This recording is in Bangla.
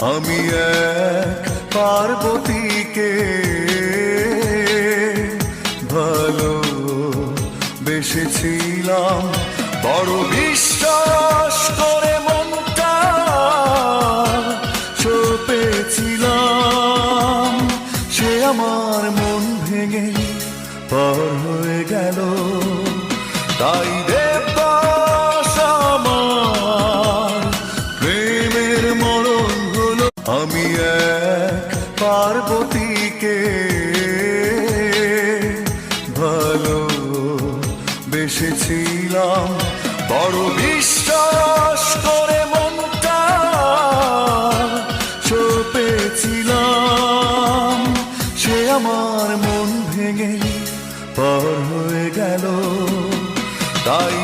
আমি এক পার্বতীকে ভালো বেসেছিলাম, বড় বিশ্বাস করে মনটা সঁপেছিলাম। সে আমার মন ভেঙে পার হয়ে গেল, তাই দেবদাস আমার প্রেমের মরণ হলো। আমি এক পার্বতীকে ভালো বেসেছিলাম, বড় বিশ্বাস করে মনটা সঁপেছিলাম। সে আমার মন ভেঙে পার হয়ে গেল, তাই